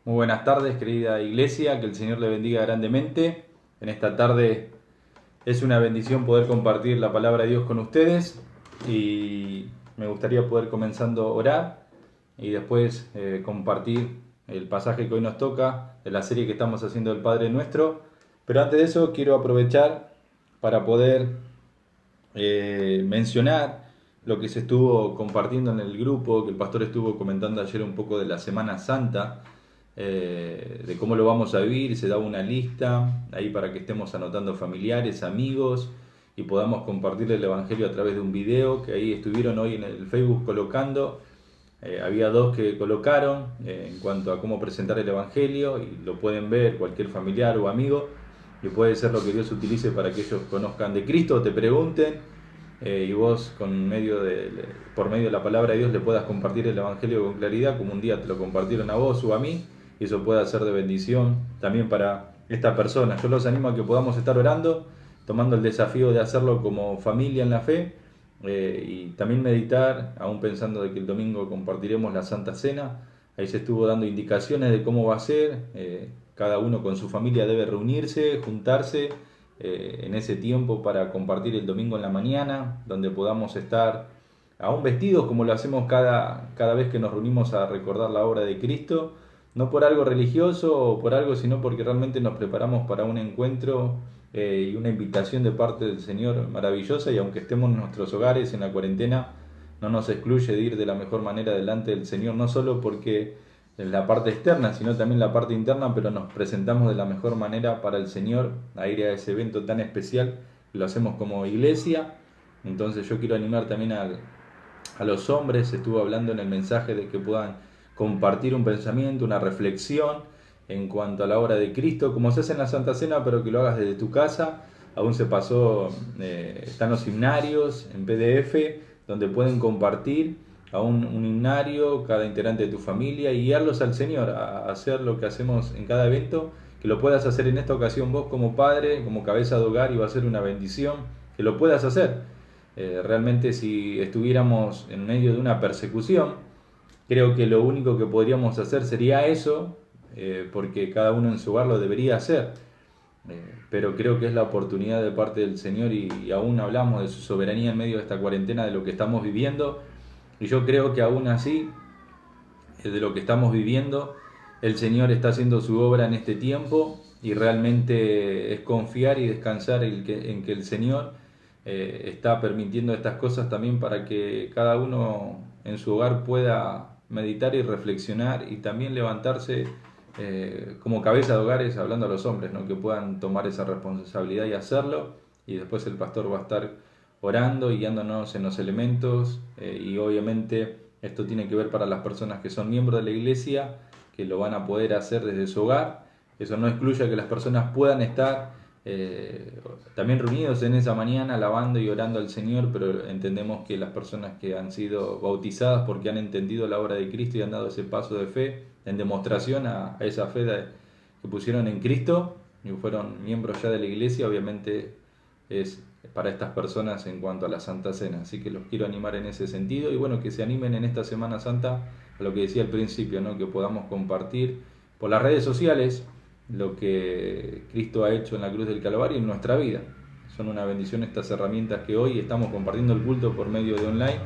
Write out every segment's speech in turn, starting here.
Muy buenas tardes, querida iglesia, que el Señor le bendiga grandemente. En esta tarde es una bendición poder compartir la palabra de Dios con ustedes y me gustaría poder comenzando a orar y después compartir el pasaje que hoy nos toca de la serie que estamos haciendo del Padre Nuestro. Pero antes de eso quiero aprovechar para poder mencionar lo que se estuvo compartiendo en el grupo, que el pastor estuvo comentando ayer un poco de la Semana Santa, de cómo lo vamos a vivir. Se da una lista ahí para que estemos anotando familiares, amigos y podamos compartir el Evangelio a través de un video que ahí estuvieron hoy en el Facebook colocando. Había dos que colocaron en cuanto a cómo presentar el Evangelio y lo pueden ver cualquier familiar o amigo y puede ser lo que Dios utilice para que ellos conozcan de Cristo, te pregunten y vos por medio de la palabra de Dios le puedas compartir el Evangelio con claridad, como un día te lo compartieron a vos o a mí, y eso pueda ser de bendición también para esta persona. Yo los animo a que podamos estar orando, tomando el desafío de hacerlo como familia en la fe, y también meditar, aún pensando de que el domingo compartiremos la Santa Cena. Ahí se estuvo dando indicaciones de cómo va a ser, cada uno con su familia debe reunirse, juntarse en ese tiempo para compartir el domingo en la mañana, donde podamos estar aún vestidos como lo hacemos cada vez que nos reunimos a recordar la obra de Cristo, no por algo religioso o por algo, sino porque realmente nos preparamos para un encuentro y una invitación de parte del Señor maravillosa, y aunque estemos en nuestros hogares en la cuarentena, no nos excluye de ir de la mejor manera delante del Señor, no solo porque en la parte externa, sino también la parte interna, pero nos presentamos de la mejor manera para el Señor, a ir a ese evento tan especial, lo hacemos como iglesia. Entonces yo quiero animar también a los hombres, estuve hablando en el mensaje de que puedan compartir un pensamiento, una reflexión en cuanto a la obra de Cristo, como se hace en la Santa Cena, pero que lo hagas desde tu casa. Aún se pasó, están los himnarios en PDF, donde pueden compartir a un himnario, cada integrante de tu familia, y guiarlos al Señor, a hacer lo que hacemos en cada evento, que lo puedas hacer en esta ocasión vos como padre, como cabeza de hogar, y va a ser una bendición que lo puedas hacer. Realmente si estuviéramos en medio de una persecución, creo que lo único que podríamos hacer sería eso, porque cada uno en su hogar lo debería hacer. Pero creo que es la oportunidad de parte del Señor y aún hablamos de su soberanía en medio de esta cuarentena, de lo que estamos viviendo. Y yo creo que aún así, de lo que estamos viviendo, el Señor está haciendo su obra en este tiempo, y realmente es confiar y descansar en que el Señor está permitiendo estas cosas también para que cada uno en su hogar pueda meditar y reflexionar y también levantarse como cabeza de hogares, hablando a los hombres, ¿no? Que puedan tomar esa responsabilidad y hacerlo, y después el pastor va a estar orando y guiándonos en los elementos, y obviamente esto tiene que ver para las personas que son miembros de la iglesia, que lo van a poder hacer desde su hogar. Eso no excluye que las personas puedan estar también reunidos en esa mañana alabando y orando al Señor, pero entendemos que las personas que han sido bautizadas porque han entendido la obra de Cristo y han dado ese paso de fe en demostración a esa fe que pusieron en Cristo y fueron miembros ya de la iglesia, obviamente es para estas personas en cuanto a la Santa Cena. Así que los quiero animar en ese sentido, y bueno, que se animen en esta Semana Santa a lo que decía al principio, ¿no? Que podamos compartir por las redes sociales lo que Cristo ha hecho en la cruz del Calvario en nuestra vida. Son una bendición estas herramientas que hoy estamos compartiendo el culto por medio de online,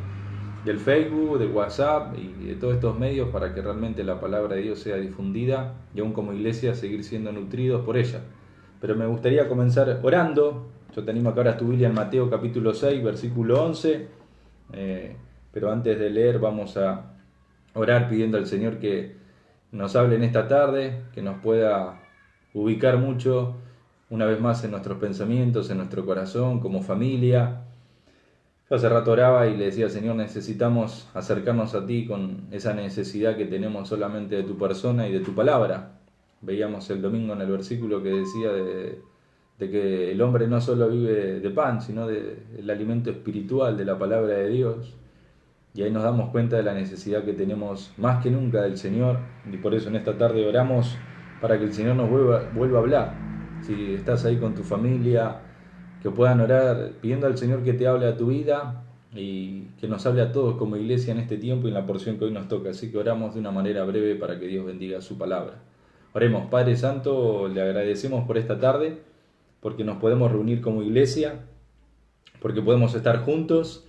del Facebook, de WhatsApp y de todos estos medios, para que realmente la palabra de Dios sea difundida y aún como iglesia seguir siendo nutridos por ella. Pero me gustaría comenzar orando. Yo te animo a que abras tu Biblia en Mateo capítulo 6, versículo 11. Pero antes de leer vamos a orar pidiendo al Señor que nos hable en esta tarde, que nos pueda ubicar mucho una vez más en nuestros pensamientos, en nuestro corazón, como familia. Yo hace rato oraba y le decía: Señor, necesitamos acercarnos a ti con esa necesidad que tenemos solamente de tu persona y de tu palabra. Veíamos el domingo en el versículo que decía de que el hombre no solo vive de pan, sino del alimento espiritual, de la palabra de Dios. Y ahí nos damos cuenta de la necesidad que tenemos más que nunca del Señor, y por eso en esta tarde oramos para que el Señor nos vuelva a hablar. Si estás ahí con tu familia, que puedan orar pidiendo al Señor que te hable a tu vida, y que nos hable a todos como iglesia en este tiempo y en la porción que hoy nos toca. Así que oramos de una manera breve para que Dios bendiga su palabra. Oremos. Padre Santo, le agradecemos por esta tarde, porque nos podemos reunir como iglesia, porque podemos estar juntos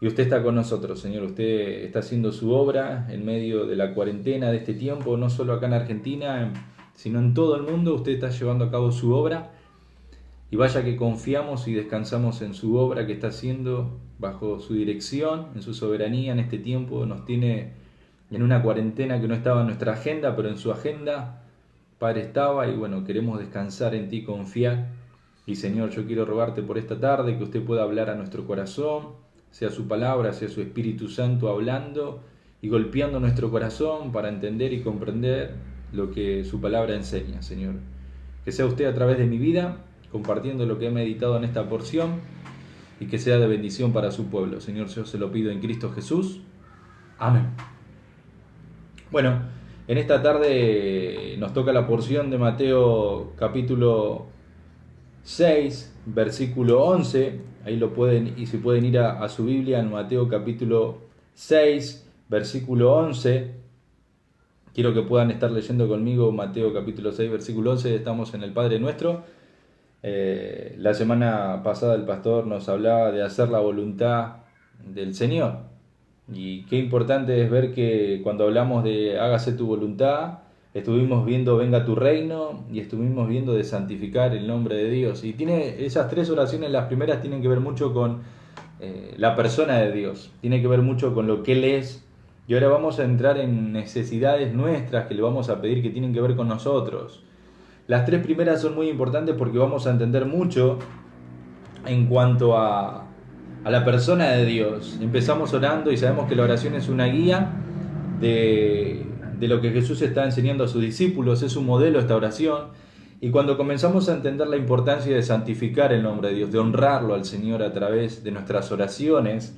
y usted está con nosotros, Señor. Usted está haciendo su obra en medio de la cuarentena de este tiempo, no solo acá en Argentina, sino en todo el mundo. Usted está llevando a cabo su obra. Y vaya que confiamos y descansamos en su obra que está haciendo bajo su dirección, en su soberanía en este tiempo. Nos tiene en una cuarentena que no estaba en nuestra agenda, pero en su agenda, Padre, estaba. Y bueno, queremos descansar en ti, confiar. Y Señor, yo quiero rogarte por esta tarde que usted pueda hablar a nuestro corazón, sea su palabra, sea su Espíritu Santo hablando y golpeando nuestro corazón para entender y comprender lo que su palabra enseña, Señor. Que sea usted a través de mi vida compartiendo lo que he meditado en esta porción y que sea de bendición para su pueblo. Señor, yo se lo pido en Cristo Jesús. Amén. Bueno, en esta tarde nos toca la porción de Mateo capítulo 6, versículo 11. Ahí lo pueden, y si pueden ir a su Biblia en Mateo capítulo 6, versículo 11. Quiero que puedan estar leyendo conmigo Mateo capítulo 6, versículo 11. Estamos en el Padre Nuestro. La semana pasada el pastor nos hablaba de hacer la voluntad del Señor, y qué importante es ver que cuando hablamos de hágase tu voluntad, estuvimos viendo venga tu reino y estuvimos viendo de santificar el nombre de Dios. Y tiene esas tres oraciones, las primeras tienen que ver mucho con la persona de Dios, tiene que ver mucho con lo que Él es. Y ahora vamos a entrar en necesidades nuestras que le vamos a pedir, que tienen que ver con nosotros. Las tres primeras son muy importantes porque vamos a entender mucho en cuanto a la persona de Dios. Empezamos orando y sabemos que la oración es una guía de lo que Jesús está enseñando a sus discípulos, es un modelo esta oración. Y cuando comenzamos a entender la importancia de santificar el nombre de Dios, de honrarlo al Señor a través de nuestras oraciones,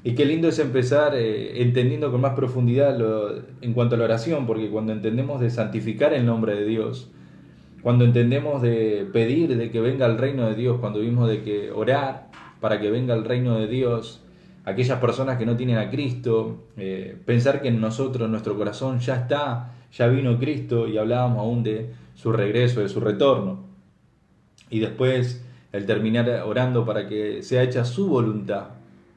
y qué lindo es empezar entendiendo con más profundidad en cuanto a la oración, porque cuando entendemos de santificar el nombre de Dios, cuando entendemos de pedir de que venga el reino de Dios, cuando vimos de que orar para que venga el reino de Dios, aquellas personas que no tienen a Cristo, pensar que en nosotros, en nuestro corazón ya vino Cristo, y hablábamos aún de su regreso, de su retorno. Y después el terminar orando para que sea hecha su voluntad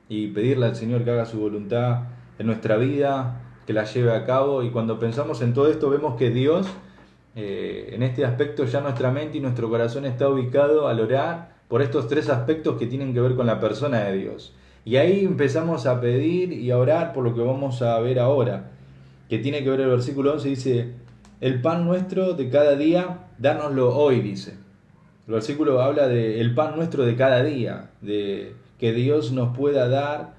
y pedirle al Señor que haga su voluntad en nuestra vida, que la lleve a cabo. Y cuando pensamos en todo esto vemos que Dios, en este aspecto ya nuestra mente y nuestro corazón está ubicado al orar por estos tres aspectos que tienen que ver con la persona de Dios. Y ahí empezamos a pedir y a orar por lo que vamos a ver ahora, que tiene que ver el versículo 11, dice: el pan nuestro de cada día, dánoslo hoy, dice. El versículo habla del pan nuestro de cada día, de que Dios nos pueda dar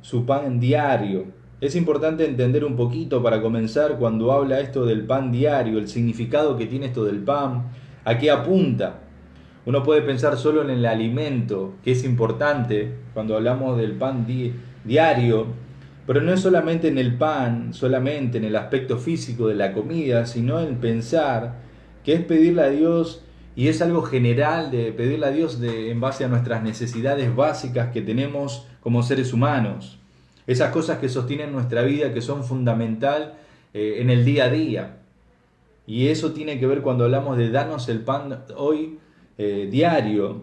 su pan diario. Es importante entender un poquito para comenzar cuando habla esto del pan diario, el significado que tiene esto del pan, a qué apunta. Uno puede pensar solo en el alimento, que es importante cuando hablamos del pan diario, pero no es solamente en el pan, solamente en el aspecto físico de la comida, sino en pensar que es pedirle a Dios, y es algo general de pedirle a Dios en base a nuestras necesidades básicas que tenemos como seres humanos. Esas cosas que sostienen nuestra vida, que son fundamental en el día a día. Y eso tiene que ver cuando hablamos de darnos el pan hoy diario,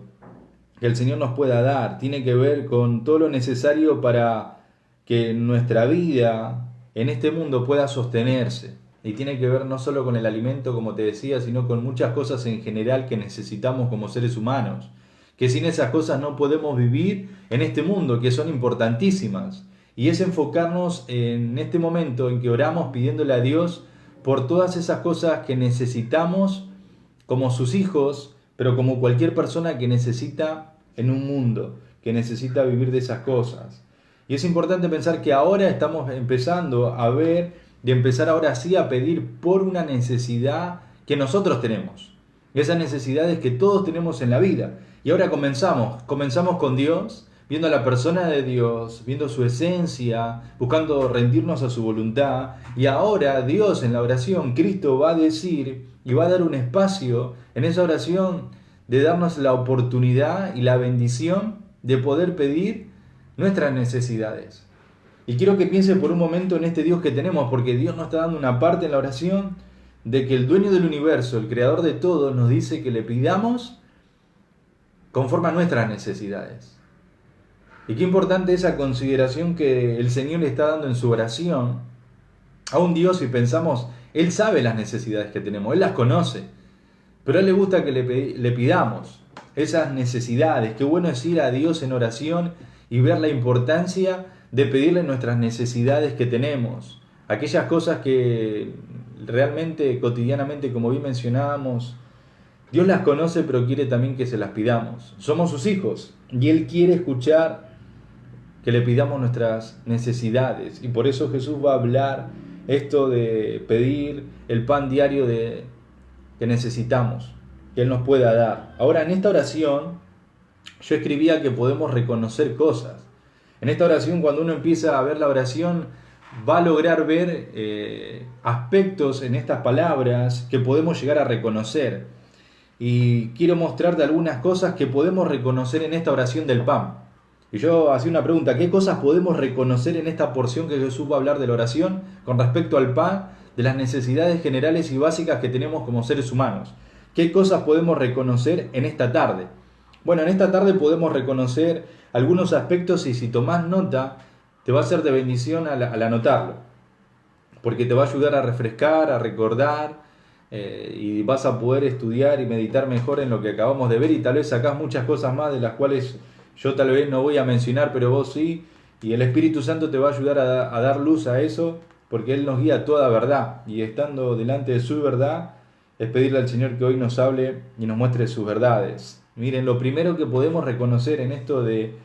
que el Señor nos pueda dar. Tiene que ver con todo lo necesario para que nuestra vida en este mundo pueda sostenerse. Y tiene que ver no solo con el alimento, como te decía, sino con muchas cosas en general que necesitamos como seres humanos. Que sin esas cosas no podemos vivir en este mundo, que son importantísimas. Y es enfocarnos en este momento en que oramos pidiéndole a Dios por todas esas cosas que necesitamos como sus hijos, pero como cualquier persona que necesita en un mundo, que necesita vivir de esas cosas. Y es importante pensar que ahora estamos empezando a ver, de empezar ahora sí a pedir por una necesidad que nosotros tenemos. Esas necesidades que todos tenemos en la vida. Y ahora comenzamos con Dios, viendo a la persona de Dios, viendo su esencia, buscando rendirnos a su voluntad. Y ahora Dios en la oración, Cristo va a decir y va a dar un espacio en esa oración de darnos la oportunidad y la bendición de poder pedir nuestras necesidades. Y quiero que piense por un momento en este Dios que tenemos, porque Dios nos está dando una parte en la oración de que el dueño del universo, el creador de todo, nos dice que le pidamos conforme a nuestras necesidades. Y qué importante esa consideración que el Señor le está dando en su oración a un Dios, si pensamos, Él sabe las necesidades que tenemos, Él las conoce, pero a Él le gusta que le pidamos esas necesidades. Qué bueno es ir a Dios en oración y ver la importancia de pedirle nuestras necesidades que tenemos, aquellas cosas que realmente cotidianamente, como bien mencionábamos, Dios las conoce, pero quiere también que se las pidamos. Somos sus hijos y Él quiere escuchar que le pidamos nuestras necesidades. Y por eso Jesús va a hablar esto de pedir el pan diario que necesitamos, que Él nos pueda dar. Ahora, en esta oración, yo escribía que podemos reconocer cosas. En esta oración, cuando uno empieza a ver la oración, va a lograr ver aspectos en estas palabras que podemos llegar a reconocer. Y quiero mostrarte algunas cosas que podemos reconocer en esta oración del pan. Y yo hacía una pregunta: ¿qué cosas podemos reconocer en esta porción que Jesús va a hablar de la oración con respecto al pan, de las necesidades generales y básicas que tenemos como seres humanos? ¿Qué cosas podemos reconocer en esta tarde? Bueno, en esta tarde podemos reconocer algunos aspectos y si tomás nota, te va a ser de bendición al anotarlo, porque te va a ayudar a refrescar, a recordar, y vas a poder estudiar y meditar mejor en lo que acabamos de ver, y tal vez sacás muchas cosas más de las cuales yo tal vez no voy a mencionar, pero vos sí, y el Espíritu Santo te va a ayudar a dar luz a eso, porque Él nos guía a toda verdad, y estando delante de su verdad, es pedirle al Señor que hoy nos hable y nos muestre sus verdades. Miren, lo primero que podemos reconocer en esto de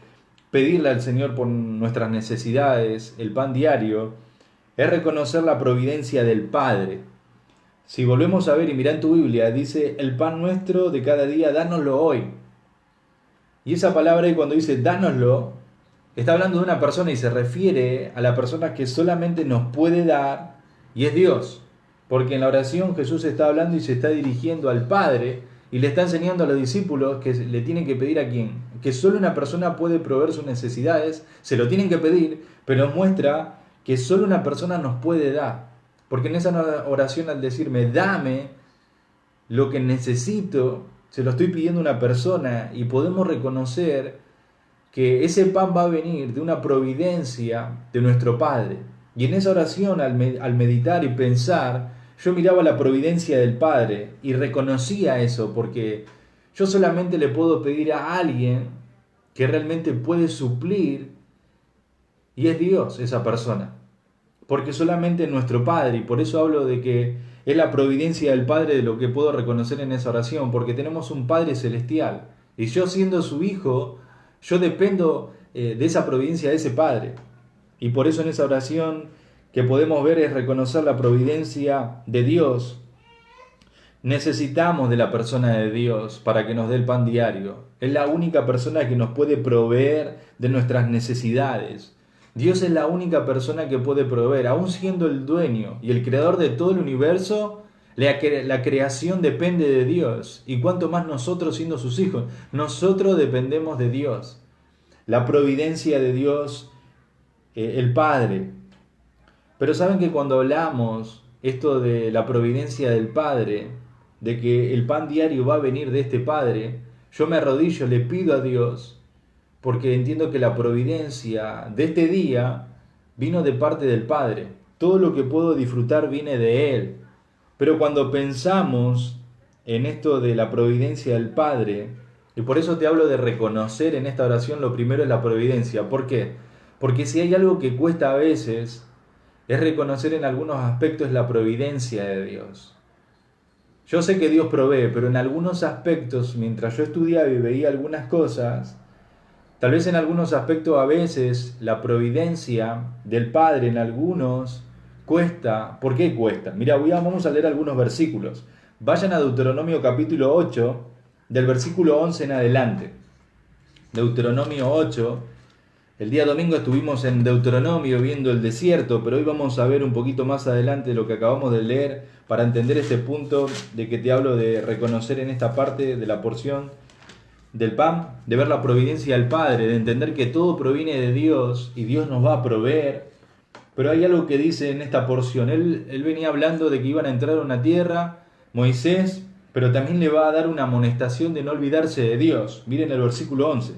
pedirle al Señor por nuestras necesidades, el pan diario, es reconocer la providencia del Padre. Si volvemos a ver y mirá en tu Biblia, dice: el pan nuestro de cada día, dánoslo hoy. Y esa palabra ahí, cuando dice dánoslo, está hablando de una persona y se refiere a la persona que solamente nos puede dar, y es Dios. Porque en la oración Jesús está hablando y se está dirigiendo al Padre y le está enseñando a los discípulos que le tienen que pedir a quién. Que solo una persona puede proveer sus necesidades, se lo tienen que pedir, pero muestra que solo una persona nos puede dar. Porque en esa oración, al decirme dame lo que necesito, se lo estoy pidiendo a una persona, y podemos reconocer que ese pan va a venir de una providencia de nuestro Padre. Y en esa oración, al meditar y pensar, yo miraba la providencia del Padre y reconocía eso, porque yo solamente le puedo pedir a alguien que realmente puede suplir, y es Dios esa persona. Porque solamente nuestro Padre, y por eso hablo de que es la providencia del Padre de lo que puedo reconocer en esa oración, porque tenemos un Padre celestial, y yo siendo su hijo, yo dependo de esa providencia de ese Padre. Y por eso en esa oración que podemos ver es reconocer la providencia de Dios. Necesitamos de la persona de Dios para que nos dé el pan diario. Es la única persona que nos puede proveer de nuestras necesidades. Dios es la única persona que puede proveer, aún siendo el dueño y el creador de todo el universo. La creación depende de Dios, y cuanto más nosotros siendo sus hijos, nosotros dependemos de Dios. La providencia de Dios, el Padre. Pero saben que cuando hablamos esto de la providencia del Padre, de que el pan diario va a venir de este Padre, yo me arrodillo, le pido a Dios, porque entiendo que la providencia de este día vino de parte del Padre. Todo lo que puedo disfrutar viene de Él. Pero cuando pensamos en esto de la providencia del Padre, y por eso te hablo de reconocer en esta oración, lo primero es la providencia. ¿Por qué? Porque si hay algo que cuesta a veces, es reconocer en algunos aspectos la providencia de Dios. Yo sé que Dios provee, pero en algunos aspectos, mientras yo estudiaba y veía algunas cosas, tal vez en algunos aspectos a veces la providencia del Padre en algunos cuesta. ¿Por qué cuesta? Mira, vamos a leer algunos versículos. Vayan a Deuteronomio capítulo 8, del versículo 11 en adelante. Deuteronomio 8. El día domingo estuvimos en Deuteronomio viendo el desierto, pero hoy vamos a ver un poquito más adelante lo que acabamos de leer para entender este punto de que te hablo de reconocer en esta parte de la porción del pan, de ver la providencia del Padre, de entender que todo proviene de Dios y Dios nos va a proveer. Pero hay algo que dice en esta porción. Él venía hablando de que iban a entrar a una tierra, Moisés, pero también le va a dar una amonestación de no olvidarse de Dios. Miren el versículo 11.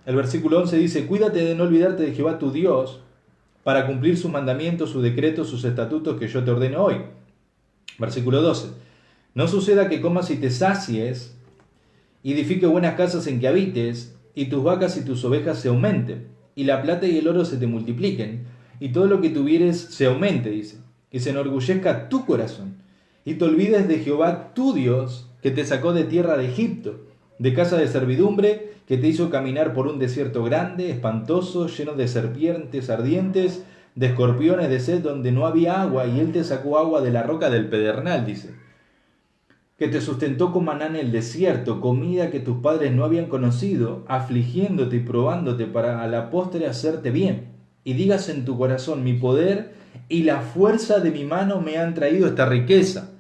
El versículo 11 dice: cuídate de no olvidarte de Jehová tu Dios, para cumplir sus mandamientos, sus decretos, sus estatutos que yo te ordeno hoy. Versículo 12. No suceda que comas y te sacies, y edifique buenas casas en que habites, y tus vacas y tus ovejas se aumenten, y la plata y el oro se te multipliquen, y todo lo que tuvieres se aumente, dice, y se enorgullezca tu corazón, y te olvides de Jehová tu Dios, que te sacó de tierra de Egipto, de casa de servidumbre, que te hizo caminar por un desierto grande, espantoso, lleno de serpientes ardientes, de escorpiones, de sed, donde no había agua, y él te sacó agua de la roca del pedernal, dice. Que te sustentó con maná en el desierto, comida que tus padres no habían conocido, afligiéndote y probándote para a la postre hacerte bien. Y digas en tu corazón: mi poder y la fuerza de mi mano me han traído esta riqueza.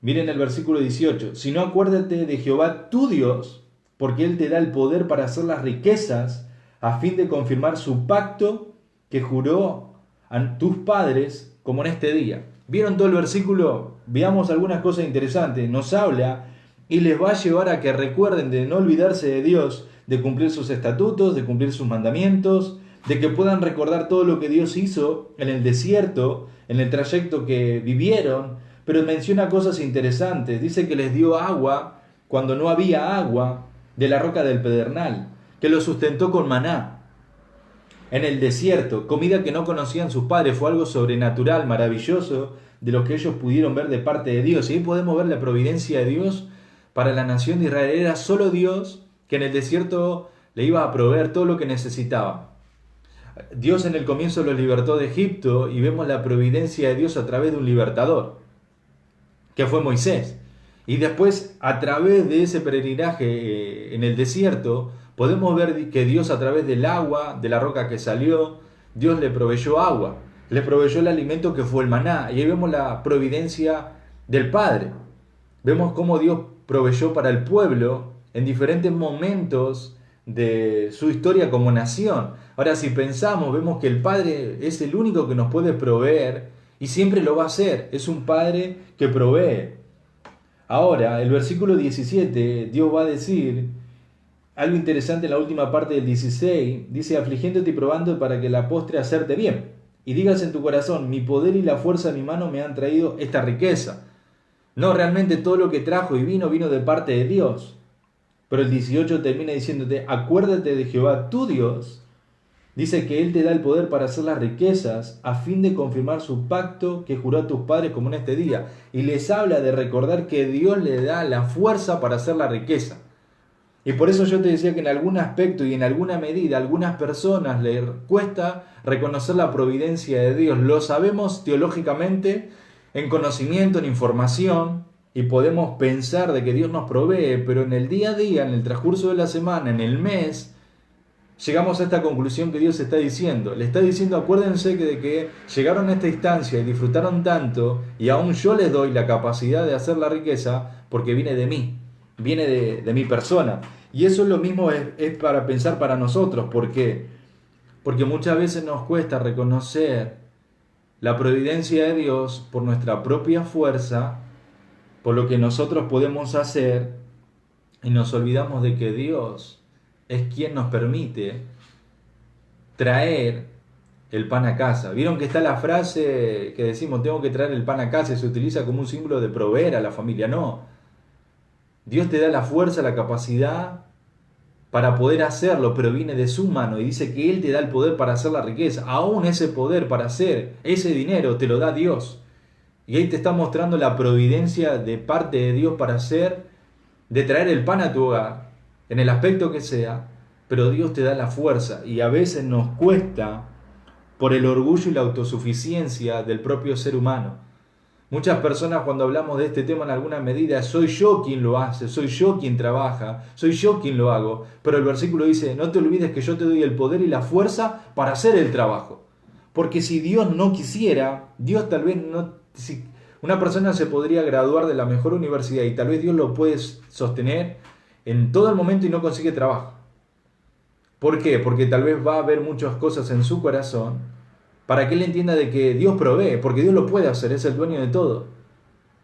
Miren el versículo 18. Si no, acuérdate de Jehová tu Dios, porque Él te da el poder para hacer las riquezas, a fin de confirmar su pacto que juró a tus padres, como en este día. ¿Vieron todo el versículo? Veamos algunas cosas interesantes. Nos habla y les va a llevar a que recuerden de no olvidarse de Dios, de cumplir sus estatutos, de cumplir sus mandamientos, de que puedan recordar todo lo que Dios hizo en el desierto, en el trayecto que vivieron, pero menciona cosas interesantes. Dice que les dio agua cuando no había agua de la roca del pedernal, que los sustentó con maná en el desierto, comida que no conocían sus padres. Fue algo sobrenatural, maravilloso, de lo que ellos pudieron ver de parte de Dios. Y ahí podemos ver la providencia de Dios para la nación de Israel. Era solo Dios que en el desierto le iba a proveer todo lo que necesitaba. Dios en el comienzo los libertó de Egipto, y vemos la providencia de Dios a través de un libertador, que fue Moisés. Y después, a través de ese peregrinaje en el desierto, podemos ver que Dios, a través del agua, de la roca que salió, Dios le proveyó agua, le proveyó el alimento que fue el maná. Y ahí vemos la providencia del Padre. Vemos cómo Dios proveyó para el pueblo en diferentes momentos de su historia como nación. Ahora, si pensamos, vemos que el Padre es el único que nos puede proveer, y siempre lo va a hacer. Es un Padre que provee. Ahora, el versículo 17, Dios va a decir algo interesante en la última parte del 16. Dice: afligiéndote y probando para que la postre hacerte bien. Y digas en tu corazón: mi poder y la fuerza de mi mano me han traído esta riqueza. No, realmente todo lo que trajo y vino de parte de Dios. Pero el 18 termina diciéndote: acuérdate de Jehová tu Dios. Dice que Él te da el poder para hacer las riquezas, a fin de confirmar su pacto que juró a tus padres, como en este día. Y les habla de recordar que Dios le da la fuerza para hacer la riqueza. Y por eso yo te decía que en algún aspecto y en alguna medida a algunas personas les cuesta reconocer la providencia de Dios. Lo sabemos teológicamente, en conocimiento, en información, y podemos pensar de que Dios nos provee, pero en el día a día, en el transcurso de la semana, en el mes, llegamos a esta conclusión que Dios está diciendo. Le está diciendo: acuérdense de que llegaron a esta instancia y disfrutaron tanto, y aún yo les doy la capacidad de hacer la riqueza, porque viene de mí, viene de mi persona. Y eso es lo mismo, es para pensar para nosotros. ¿Por qué? Porque muchas veces nos cuesta reconocer la providencia de Dios por nuestra propia fuerza, por lo que nosotros podemos hacer, y nos olvidamos de que Dios es quien nos permite traer el pan a casa. ¿Vieron que está la frase que decimos: tengo que traer el pan a casa? Y se utiliza como un símbolo de proveer a la familia. No. Dios te da la fuerza, la capacidad para poder hacerlo, pero viene de su mano, y dice que Él te da el poder para hacer la riqueza. Aún ese poder para hacer ese dinero te lo da Dios. Y ahí te está mostrando la providencia de parte de Dios para hacer, de traer el pan a tu hogar, en el aspecto que sea, pero Dios te da la fuerza. Y a veces nos cuesta por el orgullo y la autosuficiencia del propio ser humano. Muchas personas, cuando hablamos de este tema, en alguna medida, soy yo quien lo hace, soy yo quien trabaja, soy yo quien lo hago. Pero el versículo dice: no te olvides que yo te doy el poder y la fuerza para hacer el trabajo. Porque si Dios no quisiera, Dios tal vez no... Una persona se podría graduar de la mejor universidad y tal vez Dios lo puede sostener en todo el momento y no consigue trabajo. ¿Por qué? Porque tal vez va a haber muchas cosas en su corazón para que él entienda de que Dios provee, porque Dios lo puede hacer, es el dueño de todo.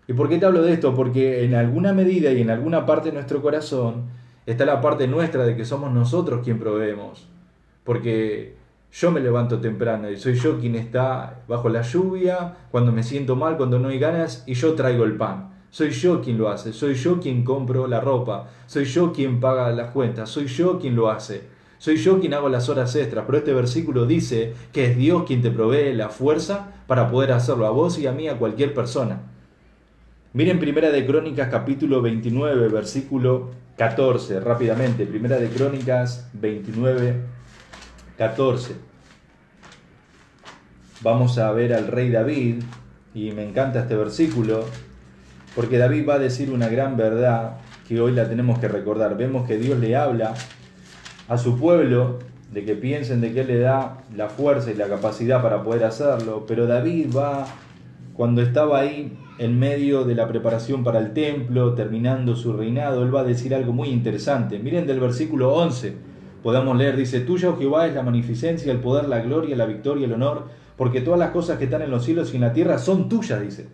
¿Y por qué te hablo de esto? Porque en alguna medida y en alguna parte de nuestro corazón está la parte nuestra de que somos nosotros quien proveemos. Porque yo me levanto temprano y soy yo quien está bajo la lluvia, cuando me siento mal, cuando no hay ganas, y yo traigo el pan. Soy yo quien lo hace, soy yo quien compro la ropa, soy yo quien paga las cuentas, soy yo quien lo hace. Soy yo quien hago las horas extras, pero este versículo dice que es Dios quien te provee la fuerza para poder hacerlo, a vos y a mí, a cualquier persona. Miren Primera de Crónicas capítulo 29, versículo 14, rápidamente. Primera de Crónicas 29, 14. Vamos a ver al rey David, y me encanta este versículo, porque David va a decir una gran verdad que hoy la tenemos que recordar. Vemos que Dios le habla a su pueblo de que piensen de que Él le da la fuerza y la capacidad para poder hacerlo, pero David va, cuando estaba ahí en medio de la preparación para el templo, terminando su reinado, Él va a decir algo muy interesante. Miren del versículo 11, podamos leer, dice: Tuya, oh Jehová, es la magnificencia, el poder, la gloria, la victoria, el honor, porque todas las cosas que están en los cielos y en la tierra son tuyas, dice.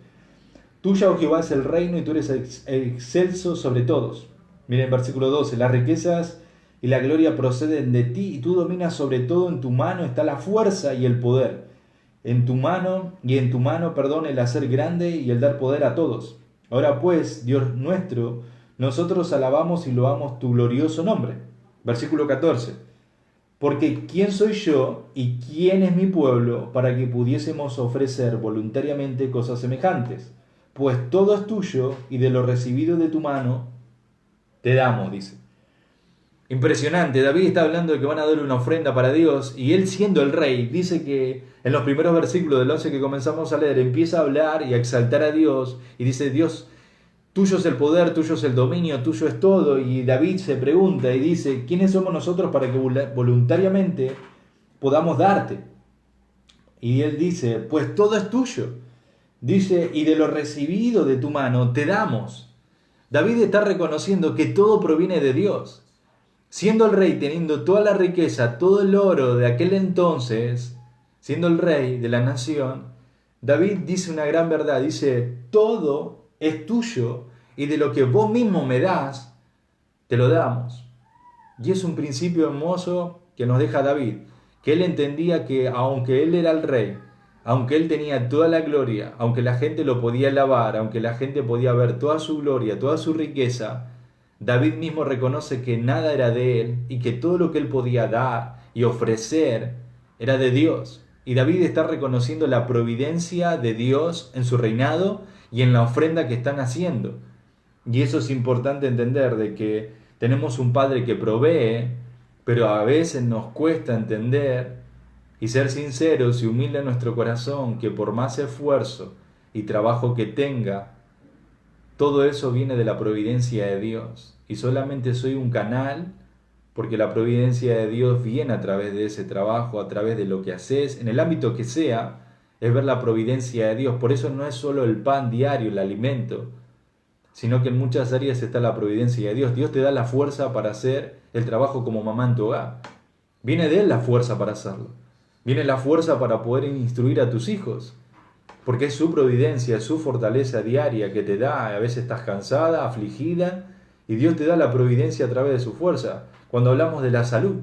Tuya, oh Jehová, es el reino y tú eres excelso sobre todos. Miren versículo 12, las riquezas y la gloria proceden de ti y tú dominas sobre todo, en tu mano está la fuerza y el poder. En tu mano, el hacer grande y el dar poder a todos. Ahora pues, Dios nuestro, nosotros alabamos y loamos tu glorioso nombre. Versículo 14. Porque ¿quién soy yo y quién es mi pueblo para que pudiésemos ofrecer voluntariamente cosas semejantes? Pues todo es tuyo y de lo recibido de tu mano te damos, dice. Impresionante, David está hablando de que van a dar una ofrenda para Dios y él, siendo el rey, dice que en los primeros versículos del 11 que comenzamos a leer, empieza a hablar y a exaltar a Dios y dice: Dios, tuyo es el poder, tuyo es el dominio, tuyo es todo. Y David se pregunta y dice: ¿quiénes somos nosotros para que voluntariamente podamos darte? Y él dice: pues todo es tuyo. Dice: y de lo recibido de tu mano te damos. David está reconociendo que todo proviene de Dios. Siendo el rey, teniendo toda la riqueza, todo el oro de aquel entonces, siendo el rey de la nación, David dice una gran verdad, dice: todo es tuyo y de lo que vos mismo me das, te lo damos. Y es un principio hermoso que nos deja David, que él entendía que aunque él era el rey, aunque él tenía toda la gloria, aunque la gente lo podía alabar, aunque la gente podía ver toda su gloria, toda su riqueza, David mismo reconoce que nada era de él y que todo lo que él podía dar y ofrecer era de Dios. Y David está reconociendo la providencia de Dios en su reinado y en la ofrenda que están haciendo. Y eso es importante entender, de que tenemos un Padre que provee, pero a veces nos cuesta entender y ser sinceros y humildes en nuestro corazón que por más esfuerzo y trabajo que tenga, todo eso viene de la providencia de Dios. Y solamente soy un canal porque la providencia de Dios viene a través de ese trabajo, a través de lo que haces, en el ámbito que sea, es ver la providencia de Dios. Por eso no es solo el pan diario, el alimento, sino que en muchas áreas está la providencia de Dios. Dios te da la fuerza para hacer el trabajo como mamá en tu hogar. Viene de Él la fuerza para hacerlo. Viene la fuerza para poder instruir a tus hijos. Porque es su providencia, es su fortaleza diaria que te da. A veces estás cansada, afligida, y Dios te da la providencia a través de su fuerza. Cuando hablamos de la salud,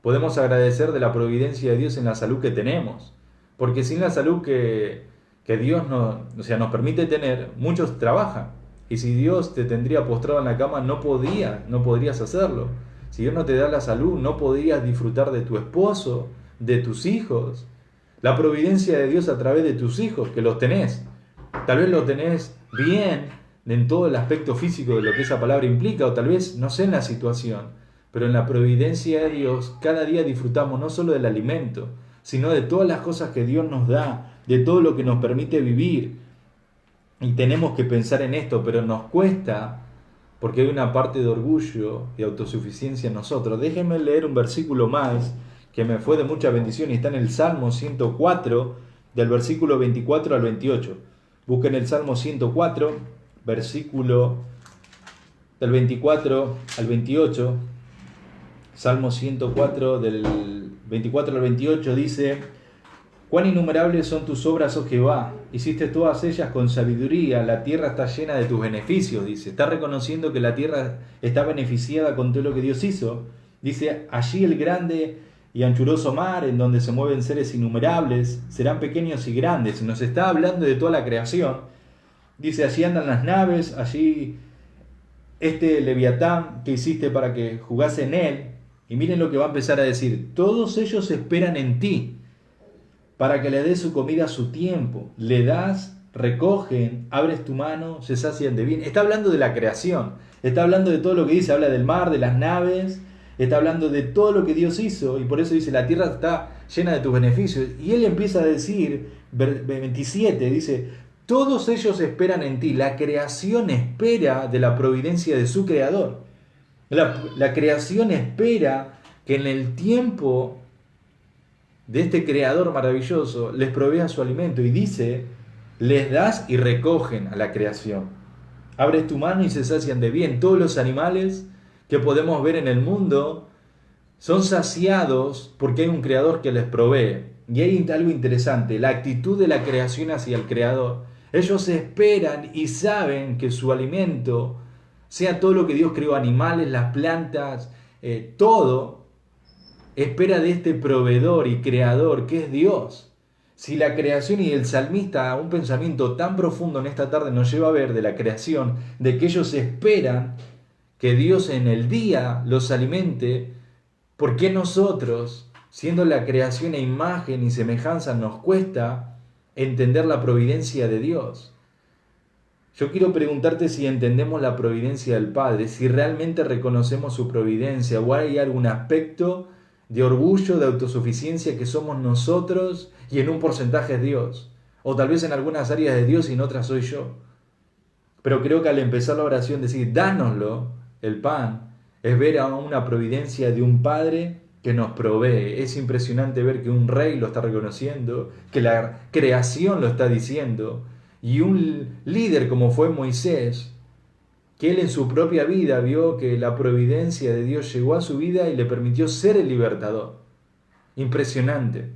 podemos agradecer de la providencia de Dios en la salud que tenemos. Porque sin la salud que Dios nos permite tener, muchos trabajan. Y si Dios te tendría postrado en la cama, no podrías hacerlo. Si Dios no te da la salud, no podrías disfrutar de tu esposo, de tus hijos. La providencia de Dios a través de tus hijos, que los tenés. Tal vez los tenés bien en todo el aspecto físico de lo que esa palabra implica, o tal vez no sé en la situación, pero en la providencia de Dios cada día disfrutamos no solo del alimento, sino de todas las cosas que Dios nos da, de todo lo que nos permite vivir. Y tenemos que pensar en esto, pero nos cuesta porque hay una parte de orgullo y autosuficiencia en nosotros. Déjenme leer un versículo más que me fue de mucha bendición y está en el Salmo 104, del versículo 24 al 28. Busquen el Salmo 104, versículo del 24 al 28, Salmo 104 del 24 al 28 dice: cuán innumerables son tus obras, oh Jehová, hiciste todas ellas con sabiduría, la tierra está llena de tus beneficios, dice. Está reconociendo que la tierra está beneficiada con todo lo que Dios hizo. Dice: allí el grande y anchuroso mar, en donde se mueven seres innumerables, serán pequeños y grandes. Nos está hablando de toda la creación. Dice: allí andan las naves, allí este Leviatán que hiciste para que jugase en él. Y miren lo que va a empezar a decir: todos ellos esperan en ti, para que le des su comida a su tiempo. Le das, recogen, abres tu mano, se sacian de bien. Está hablando de la creación, está hablando de todo lo que dice, habla del mar, de las naves, está hablando de todo lo que Dios hizo, y por eso dice: la tierra está llena de tus beneficios. Y él empieza a decir, 27, dice: todos ellos esperan en ti. La creación espera de la providencia de su creador. La creación espera que en el tiempo de este creador maravilloso les provea su alimento. Y dice: les das y recogen a la creación. Abres tu mano y se sacian de bien. Todos los animales que podemos ver en el mundo son saciados porque hay un creador que les provee. Y hay algo interesante: la actitud de la creación hacia el creador. Ellos esperan y saben que su alimento, sea todo lo que Dios creó, animales, las plantas, todo, espera de este proveedor y creador que es Dios. Si la creación, y el salmista, un pensamiento tan profundo en esta tarde nos lleva a ver de la creación, de que ellos esperan que Dios en el día los alimente, ¿por qué nosotros, siendo la creación a imagen y semejanza, nos cuesta entender la providencia de Dios? Yo quiero preguntarte si entendemos la providencia del Padre, si realmente reconocemos su providencia, o hay algún aspecto de orgullo, de autosuficiencia que somos nosotros y en un porcentaje es Dios. O tal vez en algunas áreas es Dios y en otras soy yo. Pero creo que al empezar la oración decir: dánoslo, el pan, es ver a una providencia de un Padre que nos provee. Es impresionante ver que un rey lo está reconociendo, que la creación lo está diciendo, y un líder como fue Moisés, que él en su propia vida vio que la providencia de Dios llegó a su vida y le permitió ser el libertador. Impresionante,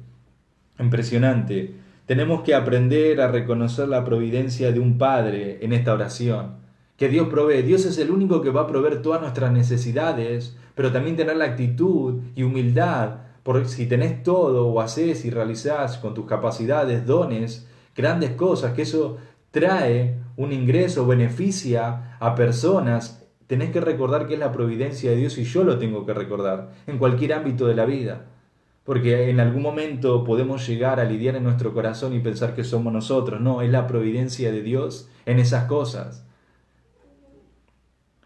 impresionante. Tenemos que aprender a reconocer la providencia de un Padre en esta oración, que Dios provee. Dios es el único que va a proveer todas nuestras necesidades, pero también tener la actitud y humildad, porque si tenés todo o hacés y realizás con tus capacidades, dones, grandes cosas, que eso trae un ingreso, beneficia a personas, tenés que recordar que es la providencia de Dios, y yo lo tengo que recordar en cualquier ámbito de la vida, porque en algún momento podemos llegar a lidiar en nuestro corazón y pensar que somos nosotros. No, es la providencia de Dios en esas cosas.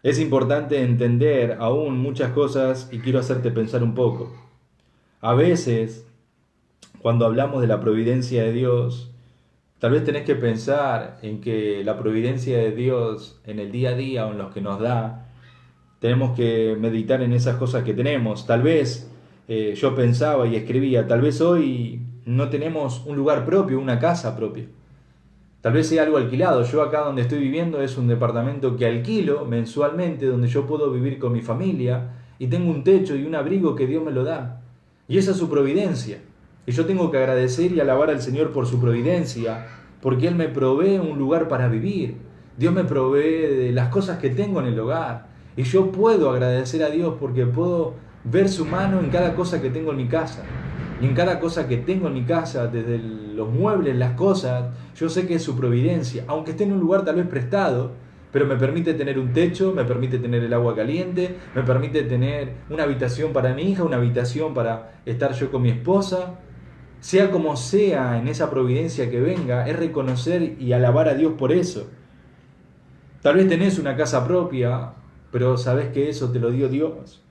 Es importante entender aún muchas cosas, y quiero hacerte pensar un poco. A veces, cuando hablamos de la providencia de Dios, tal vez tenés que pensar en que la providencia de Dios en el día a día o en los que nos da, tenemos que meditar en esas cosas que tenemos. Tal vez yo pensaba y escribía: tal vez hoy no tenemos un lugar propio, una casa propia. Tal vez sea algo alquilado. Yo acá donde estoy viviendo es un departamento que alquilo mensualmente, donde yo puedo vivir con mi familia y tengo un techo y un abrigo que Dios me lo da. Y esa es su providencia. Y yo tengo que agradecer y alabar al Señor por su providencia, porque Él me provee un lugar para vivir. Dios me provee de las cosas que tengo en el hogar. Y yo puedo agradecer a Dios porque puedo ver su mano en cada cosa que tengo en mi casa. Y en cada cosa que tengo en mi casa, desde los muebles, las cosas, yo sé que es su providencia. Aunque esté en un lugar tal vez prestado, pero me permite tener un techo, me permite tener el agua caliente, me permite tener una habitación para mi hija, una habitación para estar yo con mi esposa. Sea como sea, en esa providencia que venga, es reconocer y alabar a Dios por eso. Tal vez tenés una casa propia, pero sabés que eso te lo dio Dios.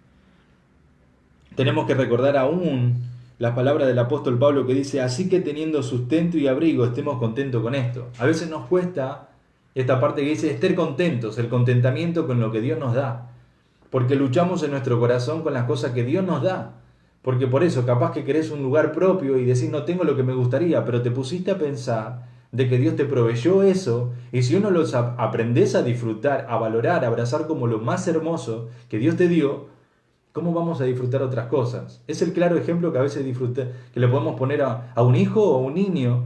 Tenemos que recordar aún las palabras del apóstol Pablo que dice: así que teniendo sustento y abrigo, estemos contentos con esto. A veces nos cuesta esta parte que dice estar contentos, el contentamiento con lo que Dios nos da, porque luchamos en nuestro corazón con las cosas que Dios nos da. Porque por eso, capaz que querés un lugar propio y decís: no tengo lo que me gustaría, pero te pusiste a pensar de que Dios te proveyó eso, y si uno los aprendes a disfrutar, a valorar, a abrazar como lo más hermoso que Dios te dio, ¿cómo vamos a disfrutar otras cosas? Es el claro ejemplo que a veces que le podemos poner a un hijo o a un niño,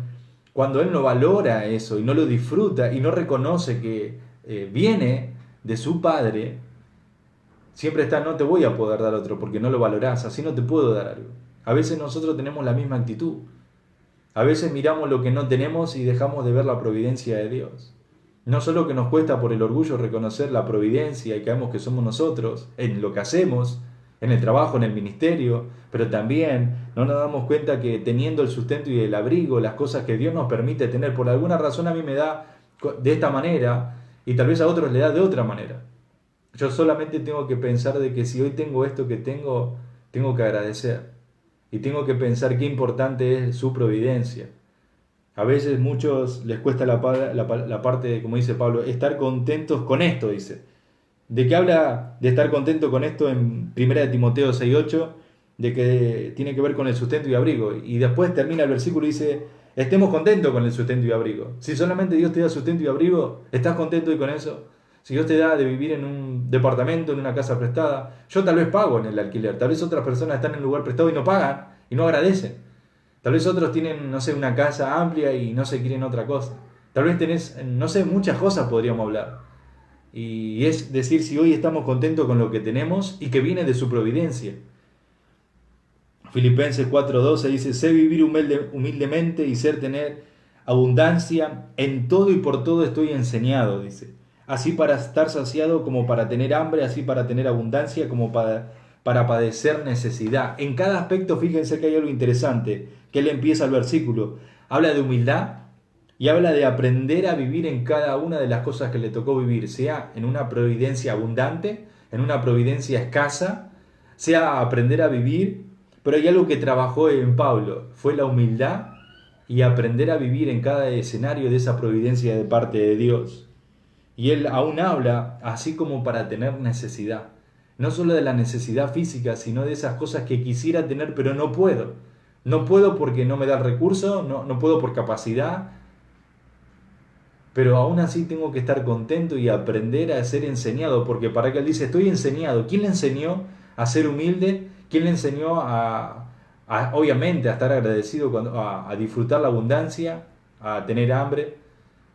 cuando él no valora eso y no lo disfruta y no reconoce que viene de su padre, siempre está, no te voy a poder dar otro porque no lo valorás, así no te puedo dar algo. A veces nosotros tenemos la misma actitud. A veces miramos lo que no tenemos y dejamos de ver la providencia de Dios. No solo que nos cuesta por el orgullo reconocer la providencia y creemos que somos nosotros en lo que hacemos, en el trabajo, en el ministerio, pero también no nos damos cuenta que teniendo el sustento y el abrigo, las cosas que Dios nos permite tener, por alguna razón a mí me da de esta manera y tal vez a otros le da de otra manera. Yo solamente tengo que pensar de que si hoy tengo esto que tengo que agradecer. Y tengo que pensar qué importante es su providencia. A veces muchos les cuesta la parte, como dice Pablo, estar contentos con esto, dice. ¿De qué habla de estar contento con esto en 1 Timoteo 6:8? De que tiene que ver con el sustento y abrigo. Y después termina el versículo y dice, estemos contentos con el sustento y abrigo. Si solamente Dios te da sustento y abrigo, ¿estás contento hoy con eso? Si Dios te da de vivir en un departamento, en una casa prestada, yo tal vez pago en el alquiler, tal vez otras personas están en un lugar prestado y no pagan y no agradecen. Tal vez otros tienen, no sé, una casa amplia y no se quieren otra cosa. Tal vez tenés, no sé, muchas cosas podríamos hablar. Y es decir, si hoy estamos contentos con lo que tenemos y que viene de su providencia. Filipenses 4:12 dice, sé vivir humildemente y ser tener abundancia, en todo y por todo estoy enseñado, dice. Así para estar saciado como para tener hambre, así para tener abundancia como para padecer necesidad. En cada aspecto, fíjense que hay algo interesante, que él empieza el versículo. Habla de humildad y habla de aprender a vivir en cada una de las cosas que le tocó vivir, sea en una providencia abundante, en una providencia escasa, sea aprender a vivir, pero hay algo que trabajó en Pablo, fue la humildad y aprender a vivir en cada escenario de esa providencia de parte de Dios. Y él aún habla así como para tener necesidad. No solo de la necesidad física, sino de esas cosas que quisiera tener, pero no puedo. No puedo porque no me da el recurso, no puedo por capacidad. Pero aún así tengo que estar contento y aprender a ser enseñado. Porque para que él dice, estoy enseñado. ¿Quién le enseñó a ser humilde? ¿Quién le enseñó obviamente, a estar agradecido, a disfrutar la abundancia, a tener hambre,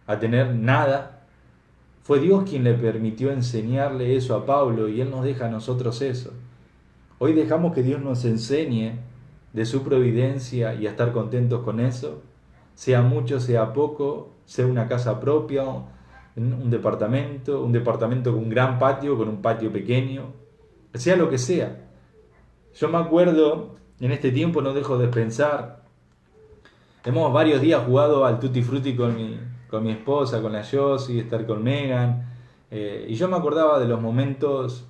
a tener nada? Fue Dios quien le permitió enseñarle eso a Pablo y Él nos deja a nosotros eso. Hoy dejamos que Dios nos enseñe de su providencia y a estar contentos con eso, sea mucho, sea poco, sea una casa propia, un departamento con un gran patio, con un patio pequeño, sea lo que sea. Yo me acuerdo, en este tiempo no dejo de pensar, hemos varios días jugado al Tutti Frutti con mi esposa, con la Josie, estar con Megan, y yo me acordaba de los momentos,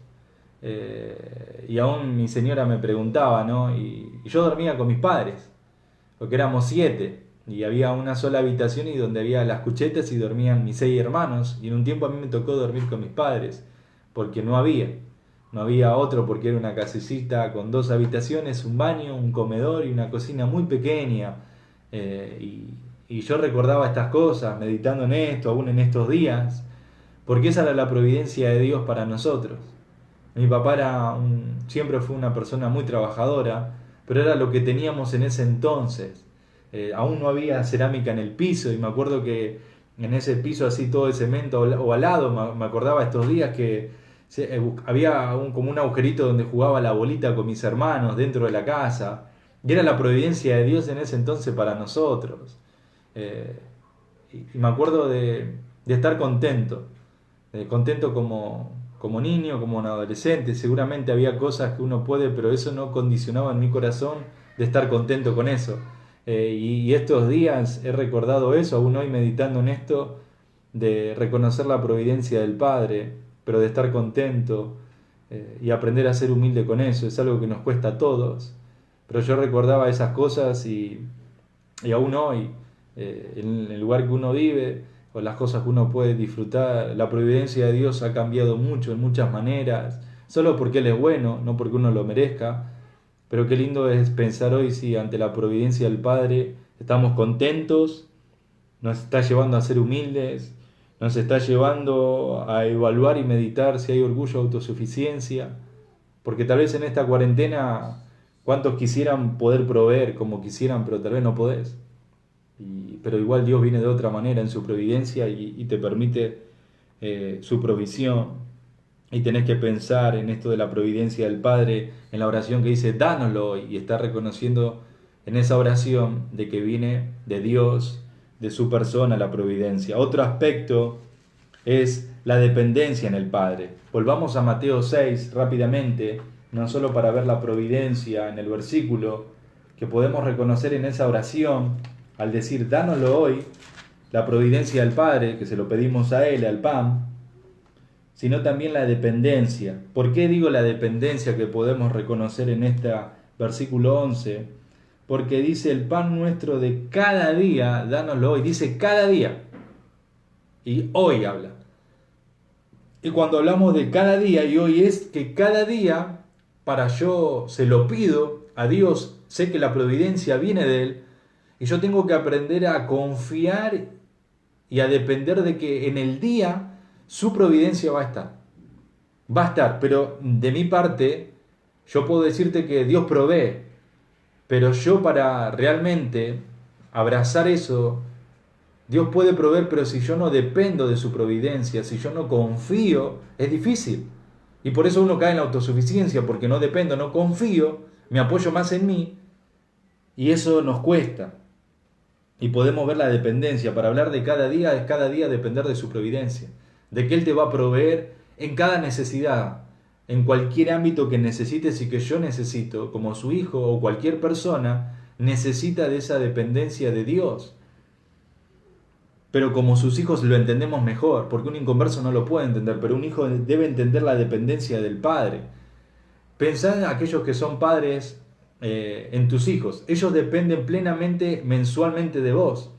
y aún mi señora me preguntaba, ¿no? Y yo dormía con mis padres, porque éramos 7, y había una sola habitación y donde había las cuchetas y dormían mis 6 hermanos, y en un tiempo a mí me tocó dormir con mis padres, porque no había otro, porque era una casecita con 2 habitaciones, un baño, un comedor y una cocina muy pequeña, y yo recordaba estas cosas, meditando en esto, aún en estos días, porque esa era la providencia de Dios para nosotros. Mi papá siempre fue una persona muy trabajadora, pero era lo que teníamos en ese entonces. Aún no había cerámica en el piso, y me acuerdo que en ese piso así todo de cemento ovalado, me acordaba estos días que había como un agujerito donde jugaba la bolita con mis hermanos dentro de la casa, y era la providencia de Dios en ese entonces para nosotros. Y me acuerdo de estar contento como niño, como un adolescente. Seguramente había cosas que uno puede, pero eso no condicionaba en mi corazón de estar contento con eso. Y estos días he recordado eso, aún hoy meditando en esto, de reconocer la providencia del Padre, pero de estar contento y aprender a ser humilde con eso. Es algo que nos cuesta a todos, pero yo recordaba esas cosas y aún hoy, en el lugar que uno vive, o las cosas que uno puede disfrutar, la providencia de Dios ha cambiado mucho en muchas maneras, solo porque Él es bueno, no porque uno lo merezca. Pero qué lindo es pensar hoy si ante la providencia del Padre estamos contentos nos está llevando a ser humildes, nos está llevando a evaluar y meditar si hay orgullo o autosuficiencia, porque tal vez en esta cuarentena, cuántos quisieran poder proveer como quisieran, pero tal vez no podés. Pero igual Dios viene de otra manera en su providencia y te permite su provisión. Y tenés que pensar en esto de la providencia del Padre, en la oración que dice, dánoslo hoy, y está reconociendo en esa oración de que viene de Dios, de su persona, la providencia. Otro aspecto es la dependencia en el Padre. Volvamos a Mateo 6 rápidamente, no solo para ver la providencia en el versículo, que podemos reconocer en esa oración, al decir, dánoslo hoy, la providencia del Padre, que se lo pedimos a Él, al pan, sino también la dependencia. ¿Por qué digo la dependencia que podemos reconocer en este versículo 11? Porque dice el pan nuestro de cada día, dánoslo hoy, dice cada día, y hoy habla. Y cuando hablamos de cada día y hoy es que cada día, para yo se lo pido a Dios, sé que la providencia viene de Él, y yo tengo que aprender a confiar y a depender de que en el día su providencia va a estar. Va a estar, pero de mi parte, yo puedo decirte que Dios provee, pero yo para realmente abrazar eso, Dios puede proveer, pero si yo no dependo de su providencia, si yo no confío, es difícil. Y por eso uno cae en la autosuficiencia, porque no dependo, no confío, me apoyo más en mí, y eso nos cuesta. Y podemos ver la dependencia. Para hablar de cada día, es cada día depender de su providencia, de que Él te va a proveer en cada necesidad, en cualquier ámbito que necesites y que yo necesito, como su hijo o cualquier persona, necesita de esa dependencia de Dios. Pero como sus hijos lo entendemos mejor, porque un inconverso no lo puede entender, pero un hijo debe entender la dependencia del padre. Pensá en aquellos que son padres en tus hijos. Ellos dependen plenamente, mensualmente de vos.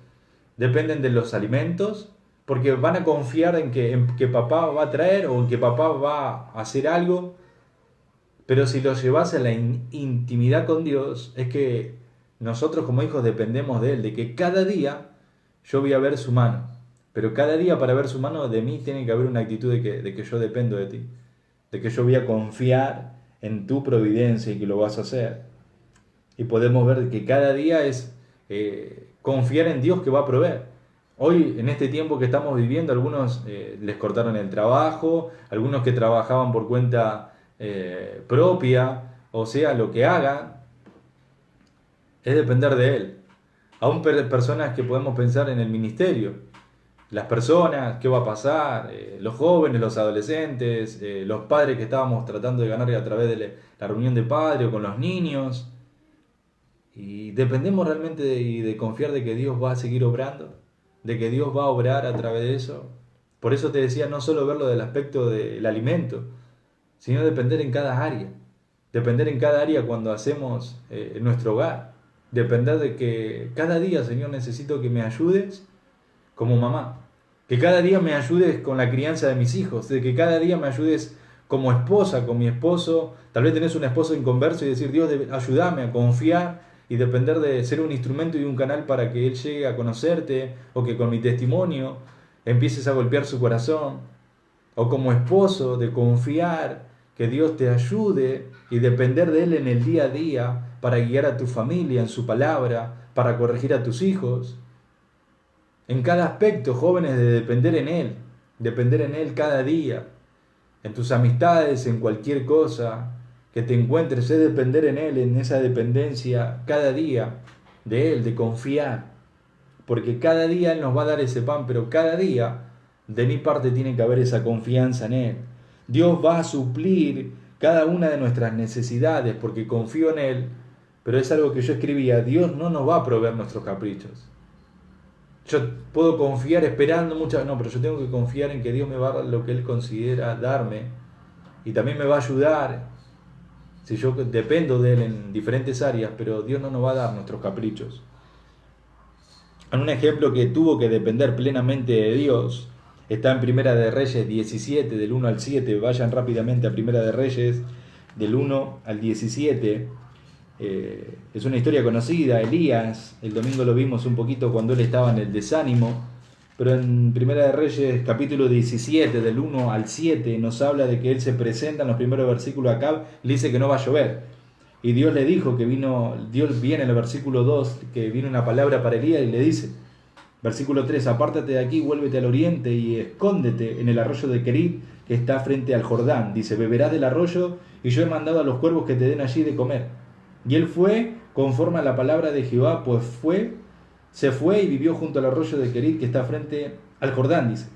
Dependen de los alimentos, porque van a confiar en que papá va a traer o en que papá va a hacer algo. Pero si los llevas a la intimidad con Dios, es que nosotros como hijos dependemos de Él, de que cada día yo voy a ver su mano. Pero cada día para ver su mano de mí tiene que haber una actitud de que yo dependo de ti, de que yo voy a confiar en tu providencia y que lo vas a hacer. Y podemos ver que cada día es confiar en Dios que va a proveer. Hoy, en este tiempo que estamos viviendo, algunos les cortaron el trabajo, algunos que trabajaban por cuenta propia, o sea, lo que hagan, es depender de Él. Aún personas que podemos pensar en el ministerio, las personas, qué va a pasar, los jóvenes, los adolescentes, los padres que estábamos tratando de ganar a través de la reunión de padres o con los niños. Y dependemos realmente de confiar de que Dios va a seguir obrando, de que Dios va a obrar a través de eso. Por eso te decía, no solo verlo del aspecto del alimento, sino depender en cada área. Depender en cada área cuando hacemos en nuestro hogar. Depender de que cada día, Señor, necesito que me ayudes como mamá. Que cada día me ayudes con la crianza de mis hijos. De que cada día me ayudes como esposa, con mi esposo. Tal vez tenés un esposo inconverso y decir, Dios, ayúdame a confiar y depender de ser un instrumento y un canal para que Él llegue a conocerte, o que con mi testimonio empieces a golpear su corazón. O como esposo, de confiar que Dios te ayude y depender de Él en el día a día para guiar a tu familia en su palabra, para corregir a tus hijos. En cada aspecto, jóvenes, de depender en Él cada día, en tus amistades, en cualquier cosa que te encuentres, es depender en Él, en esa dependencia cada día de Él, de confiar, porque cada día Él nos va a dar ese pan, pero cada día de mi parte tiene que haber esa confianza en Él. Dios va a suplir cada una de nuestras necesidades porque confío en Él, pero es algo que yo escribía, Dios no nos va a proveer nuestros caprichos. Yo puedo confiar esperando muchas, no, pero yo tengo que confiar en que Dios me va a dar lo que Él considera darme y también me va a ayudar si yo dependo de Él en diferentes áreas, pero Dios no nos va a dar nuestros caprichos. En un ejemplo que tuvo que depender plenamente de Dios, está en Primera de Reyes 17, del 1 al 7, vayan rápidamente a Primera de Reyes, del 1 al 17, Es una historia conocida, Elías, el domingo lo vimos un poquito cuando él estaba en el desánimo, pero en Primera de Reyes capítulo 17, del 1 al 7, nos habla de que él se presenta en los primeros versículos a Acab y le dice que no va a llover. Y Dios le dijo que vino, Dios viene en el versículo 2, que vino una palabra para Elías y le dice, versículo 3, apártate de aquí, vuélvete al oriente y escóndete en el arroyo de Querit que está frente al Jordán. Dice, beberás del arroyo y yo he mandado a los cuervos que te den allí de comer. Y él fue conforme a la palabra de Jehová, pues se fue y vivió junto al arroyo de Querit que está frente al Jordán, dice.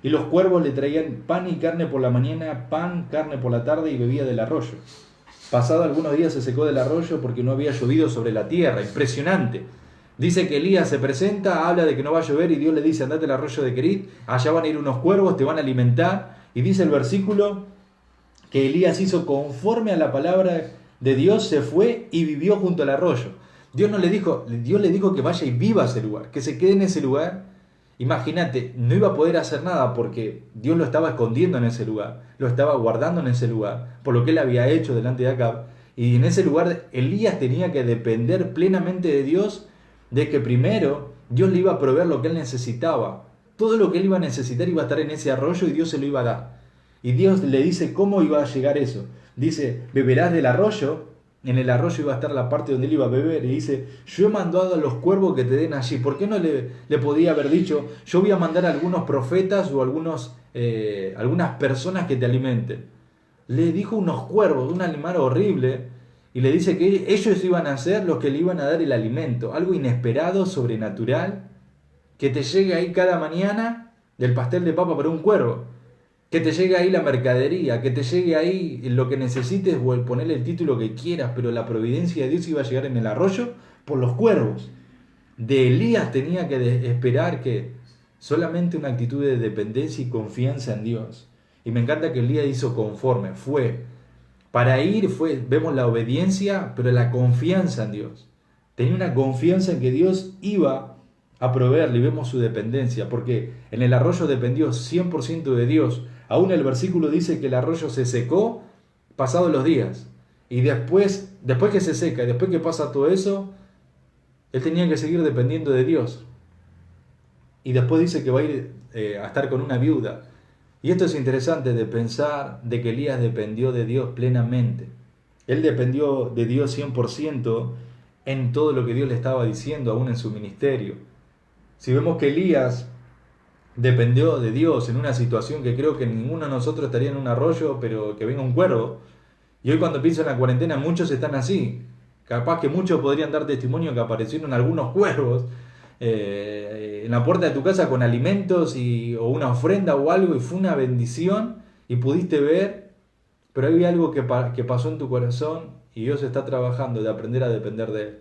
Y los cuervos le traían pan y carne por la mañana, pan, carne por la tarde y bebía del arroyo. Pasado algunos días se secó del arroyo porque no había llovido sobre la tierra. Impresionante. Dice que Elías se presenta, habla de que no va a llover y Dios le dice, andate al arroyo de Querit, allá van a ir unos cuervos, te van a alimentar. Y dice el versículo que Elías hizo conforme a la palabra de Dios, se fue y vivió junto al arroyo. Dios le dijo que vaya y viva ese lugar, que se quede en ese lugar. Imagínate, no iba a poder hacer nada porque Dios lo estaba escondiendo en ese lugar, lo estaba guardando en ese lugar, por lo que él había hecho delante de Acab. Y en ese lugar Elías tenía que depender plenamente de Dios, de que primero Dios le iba a proveer lo que él necesitaba. Todo lo que él iba a necesitar iba a estar en ese arroyo y Dios se lo iba a dar. Y Dios le dice cómo iba a llegar eso. Dice, beberás del arroyo. En el arroyo iba a estar la parte donde él iba a beber. Y dice, yo he mandado a los cuervos que te den allí. ¿Por qué no le podía haber dicho, yo voy a mandar a algunos profetas o algunas personas que te alimenten? Le dijo unos cuervos, un animal horrible. Y le dice que ellos iban a ser los que le iban a dar el alimento. Algo inesperado, sobrenatural, que te llegue ahí cada mañana del pastel de papa para un cuervo. Que te llegue ahí la mercadería, que te llegue ahí lo que necesites o el ponerle el título que quieras, pero la providencia de Dios iba a llegar en el arroyo por los cuervos. De Elías tenía que esperar que solamente una actitud de dependencia y confianza en Dios. Y me encanta que Elías hizo conforme, vemos la obediencia, pero la confianza en Dios. Tenía una confianza en que Dios iba a proveerle y vemos su dependencia, porque en el arroyo dependió 100% de Dios. Aún el versículo dice que el arroyo se secó pasados los días. Y después que se seca, y después que pasa todo eso, él tenía que seguir dependiendo de Dios. Y después dice que va a ir a estar con una viuda. Y esto es interesante de pensar de que Elías dependió de Dios plenamente. Él dependió de Dios 100% en todo lo que Dios le estaba diciendo, aún en su ministerio. Si vemos que Elías dependió de Dios en una situación que creo que ninguno de nosotros estaría en un arroyo, pero que venga un cuervo. Y hoy cuando pienso en la cuarentena, muchos están así. Capaz que muchos podrían dar testimonio que aparecieron algunos cuervos en la puerta de tu casa con alimentos o una ofrenda o algo, y fue una bendición y pudiste ver, pero hay algo que pasó en tu corazón y Dios está trabajando de aprender a depender de Él.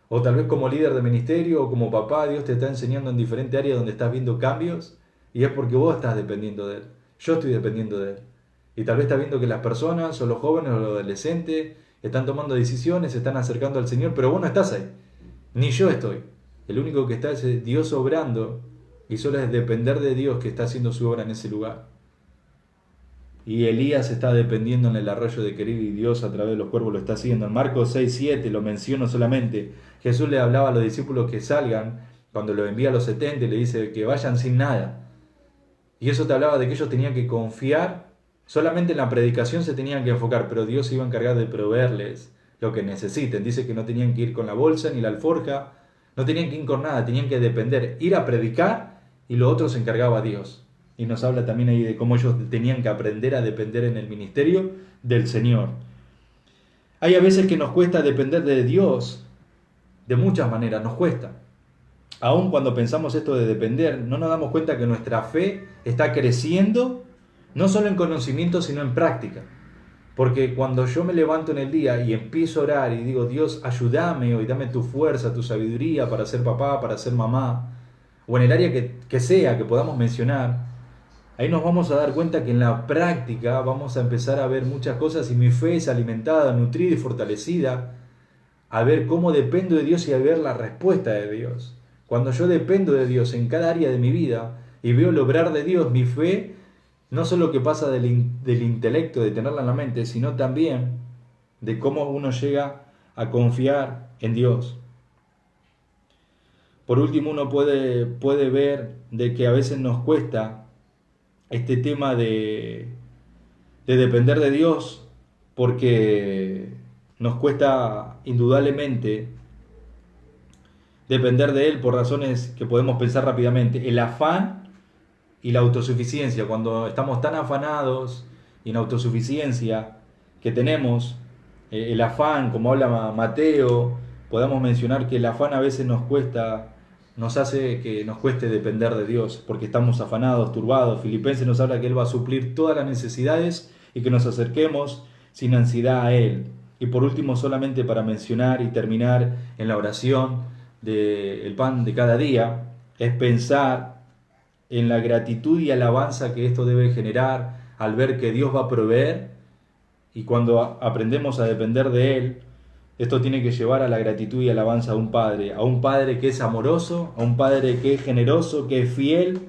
O tal vez como líder de ministerio o como papá, Dios te está enseñando en diferentes áreas donde estás viendo cambios y es porque vos estás dependiendo de Él. Yo estoy dependiendo de Él. Y tal vez estás viendo que las personas o los jóvenes o los adolescentes están tomando decisiones, se están acercando al Señor, pero vos no estás ahí. Ni yo estoy. El único que está es Dios obrando y solo es depender de Dios que está haciendo su obra en ese lugar. Y Elías está dependiendo en el arroyo de Querit y Dios a través de los cuervos lo está haciendo. En Marcos 6:7 lo menciono solamente. Jesús le hablaba a los discípulos que salgan, cuando los envía a los 70 y le dice que vayan sin nada. Y eso te hablaba de que ellos tenían que confiar, solamente en la predicación se tenían que enfocar, pero Dios se iba a encargar de proveerles lo que necesiten. Dice que no tenían que ir con la bolsa ni la alforja, no tenían que ir con nada, tenían que depender, ir a predicar y lo otro se encargaba a Dios. Y nos habla también ahí de cómo ellos tenían que aprender a depender en el ministerio del Señor. Hay a veces que nos cuesta depender de Dios, de muchas maneras nos cuesta. Aún cuando pensamos esto de depender, no nos damos cuenta que nuestra fe está creciendo, no solo en conocimiento, sino en práctica. Porque cuando yo me levanto en el día y empiezo a orar y digo, Dios, ayúdame hoy, dame tu fuerza, tu sabiduría para ser papá, para ser mamá, o en el área que sea, que podamos mencionar, ahí nos vamos a dar cuenta que en la práctica vamos a empezar a ver muchas cosas y mi fe es alimentada, nutrida y fortalecida, a ver cómo dependo de Dios y a ver la respuesta de Dios. Cuando yo dependo de Dios en cada área de mi vida y veo el obrar de Dios, mi fe no solo que pasa del intelecto, de tenerla en la mente, sino también de cómo uno llega a confiar en Dios. Por último, uno puede ver de que a veces nos cuesta este tema de depender de Dios, porque nos cuesta indudablemente depender de Él por razones que podemos pensar rápidamente. El afán y la autosuficiencia, cuando estamos tan afanados y en autosuficiencia que tenemos el afán, como habla Mateo, podemos mencionar que el afán a veces nos hace que nos cueste depender de Dios, porque estamos afanados, turbados. Filipenses nos habla que Él va a suplir todas las necesidades y que nos acerquemos sin ansiedad a Él. Y por último, solamente para mencionar y terminar en la oración del pan de cada día, es pensar en la gratitud y alabanza que esto debe generar al ver que Dios va a proveer, y cuando aprendemos a depender de Él, esto tiene que llevar a la gratitud y alabanza a un Padre que es amoroso, a un Padre que es generoso, que es fiel,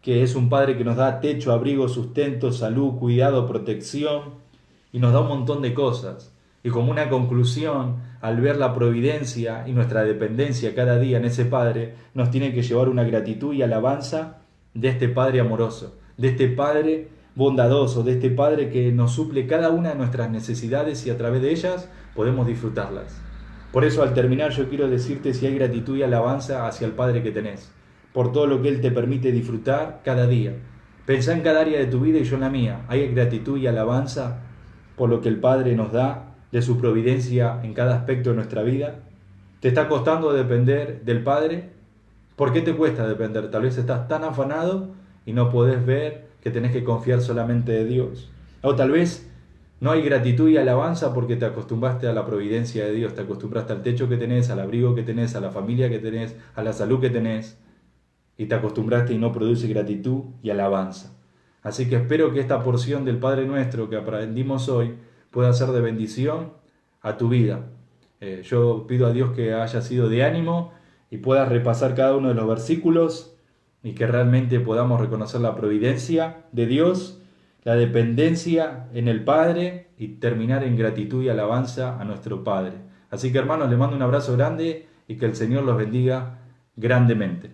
que es un Padre que nos da techo, abrigo, sustento, salud, cuidado, protección, y nos da un montón de cosas. Y como una conclusión, al ver la providencia y nuestra dependencia cada día en ese Padre, nos tiene que llevar una gratitud y alabanza de este Padre amoroso, de este Padre bondadoso, de este Padre que nos suple cada una de nuestras necesidades y a través de ellas podemos disfrutarlas. Por eso, al terminar, yo quiero decirte si hay gratitud y alabanza hacia el Padre que tenés, por todo lo que Él te permite disfrutar cada día. Pensá en cada área de tu vida y yo en la mía. ¿Hay gratitud y alabanza por lo que el Padre nos da, de su providencia en cada aspecto de nuestra vida? ¿Te está costando depender del Padre? ¿Por qué te cuesta depender? Tal vez estás tan afanado y no podés ver que tenés que confiar solamente de Dios. O tal vez no hay gratitud y alabanza porque te acostumbraste a la providencia de Dios, te acostumbraste al techo que tenés, al abrigo que tenés, a la familia que tenés, a la salud que tenés, y te acostumbraste y no produce gratitud y alabanza. Así que espero que esta porción del Padre Nuestro que aprendimos hoy pueda ser de bendición a tu vida. Yo pido a Dios que haya sido de ánimo y puedas repasar cada uno de los versículos y que realmente podamos reconocer la providencia de Dios, la dependencia en el Padre y terminar en gratitud y alabanza a nuestro Padre. Así que, hermanos, les mando un abrazo grande y que el Señor los bendiga grandemente.